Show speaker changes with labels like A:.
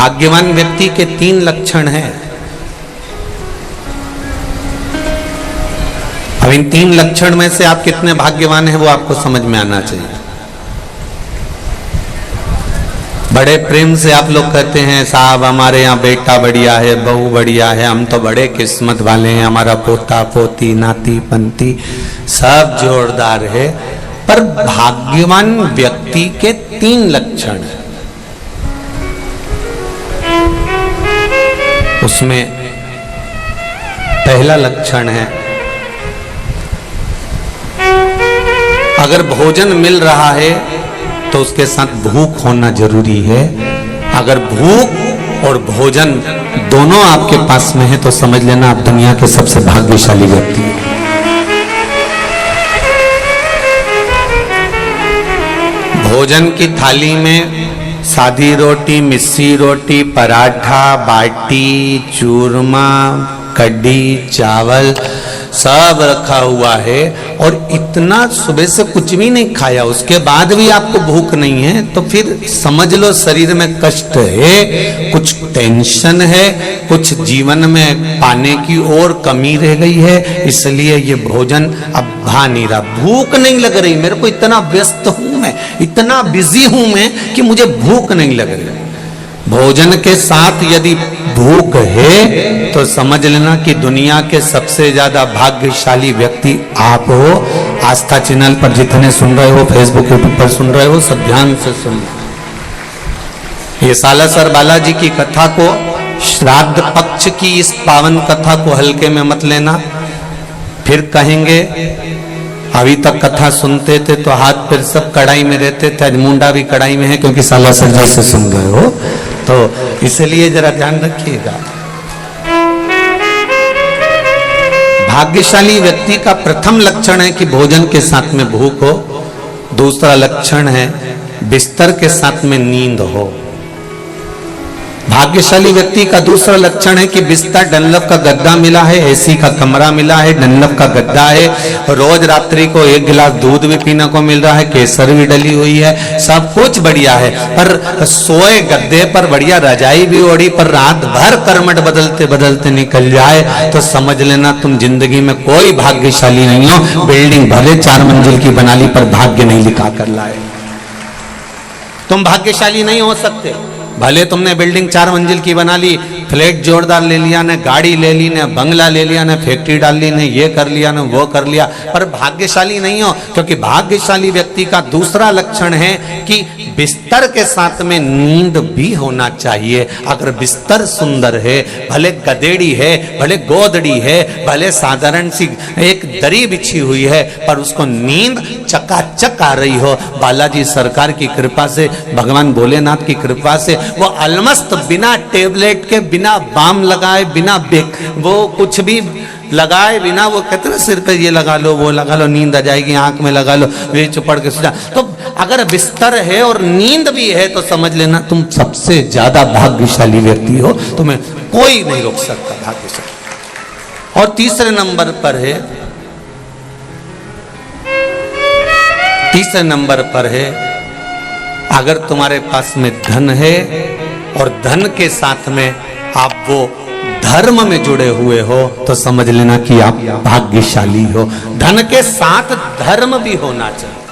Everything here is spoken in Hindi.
A: भाग्यवान व्यक्ति के 3 लक्षण हैं। अब इन 3 लक्षण में से आप कितने भाग्यवान हैं वो आपको समझ में आना चाहिए। बड़े प्रेम से आप लोग कहते हैं साहब हमारे यहाँ बेटा बढ़िया है, बहू बढ़िया है, हम तो बड़े किस्मत वाले हैं, हमारा पोता पोती नाती पंती सब जोरदार है। पर भाग्यवान व्यक्ति के 3 लक्षण हैं। उसमें पहला लक्षण है, अगर भोजन मिल रहा है तो उसके साथ भूख होना जरूरी है। अगर भूख और भोजन दोनों आपके पास में है तो समझ लेना आप दुनिया के सबसे भाग्यशाली व्यक्ति हैं। भोजन की थाली में सादी रोटी, मिस्सी रोटी, पराठा, बाटी, चूरमा, कढ़ी, चावल सब रखा हुआ है और इतना सुबह से कुछ भी नहीं खाया, उसके बाद भी आपको भूख नहीं है, तो फिर समझ लो शरीर में कष्ट है, कुछ टेंशन है, कुछ जीवन में पाने की और कमी रह गई है, इसलिए ये भोजन अब भा नहीं रहा, भूख नहीं लग रही, मेरे को इतना व्यस्त हूं मैं, इतना बिजी हूं मैं कि मुझे भूख नहीं लग रही। भोजन के साथ यदि भूख है तो समझ लेना कि दुनिया के सबसे ज्यादा भाग्यशाली व्यक्ति आप हो। आस्था चैनल पर जितने सुन रहे हो, फेसबुक यूट्यूब पर सुन रहे हो, सब ध्यान से सुन। ये सालासर बालाजी की कथा को, श्राद्ध पक्ष की इस पावन कथा को हल्के में मत लेना। फिर कहेंगे अभी तक कथा सुनते थे तो हाथ पैर सब कढ़ाई में रहते थे, आज मुंडा भी कढ़ाई में है क्योंकि सालासर जी से सुन रहे हो, तो इसलिए जरा ध्यान रखिएगा। भाग्यशाली व्यक्ति का प्रथम लक्षण है कि भोजन के साथ में भूख हो। दूसरा लक्षण है बिस्तर के साथ में नींद हो। भाग्यशाली व्यक्ति का दूसरा लक्षण है कि बिस्तर डनलप का गद्दा मिला है, एसी का कमरा मिला है, डनलप का गद्दा है, रोज रात्रि को 1 गिलास दूध भी पीने को मिल रहा है, केसर भी डली हुई है, सब कुछ बढ़िया है, पर सोए गद्दे पर बढ़िया रजाई भी ओढ़ी, पर रात भर करमट बदलते बदलते निकल जाए तो समझ लेना तुम जिंदगी में कोई भाग्यशाली नहीं हो। बिल्डिंग भले 4 मंजिल की बना ली पर भाग्य नहीं लिखा कर लाए, तुम भाग्यशाली नहीं हो सकते। भले तुमने बिल्डिंग 4 मंजिल की बना ली, फ्लैट जोरदार ले लिया, ने गाड़ी ले ली, ने बंगला ले लिया, ने फैक्ट्री डाल ली, ने ये कर लिया, ने वो कर लिया, पर भाग्यशाली नहीं हो। क्योंकि भाग्यशाली व्यक्ति का दूसरा लक्षण है कि बिस्तर के साथ में नींद भी होना चाहिए। अगर बिस्तर सुंदर है, भले गदेड़ी है, भले गोदड़ी है, भले साधारण सी एक दरी बिछी हुई है, पर उसको नींद चकाचक आ रही हो, बालाजी सरकार की कृपा से, भगवान भोलेनाथ की कृपा से, वो अलमस्त बिना टेबलेट के, बिना बाम लगाए, बिना वो कुछ भी लगाए बिना, वो कहते हैं सिर पे ये लगा लो, वो लगा लो, नींद आ जाएगी, आंख में लगा लो, वे चुपड़ के सुझा। तो अगर बिस्तर है और नींद भी है तो समझ लेना तुम सबसे ज्यादा भाग्यशाली व्यक्ति हो, तुम्हें कोई नहीं रोक सकता भाग्यशाली। और तीसरे नंबर पर है अगर तुम्हारे पास में धन है और धन के साथ में आप वो धर्म में जुड़े हुए हो तो समझ लेना कि आप भाग्यशाली हो। धन के साथ धर्म भी होना चाहिए।